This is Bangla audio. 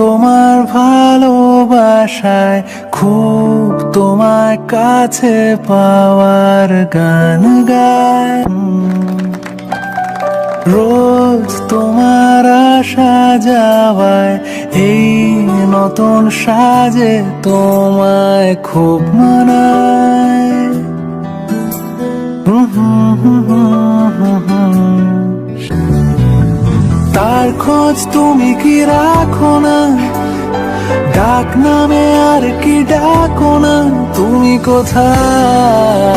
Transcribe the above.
তোমার ভালোবাসায় খুব তোমার কাছে পাওয়ার গান গায়। রোজ তোমার আসা যাওয়ায় এই নতুন সাজে তোমায় খুব মানায়। তার খোঁজ তুমি কি রাখো না, ডাক নামে আর কি ডাকো না, তুমি কোথায়?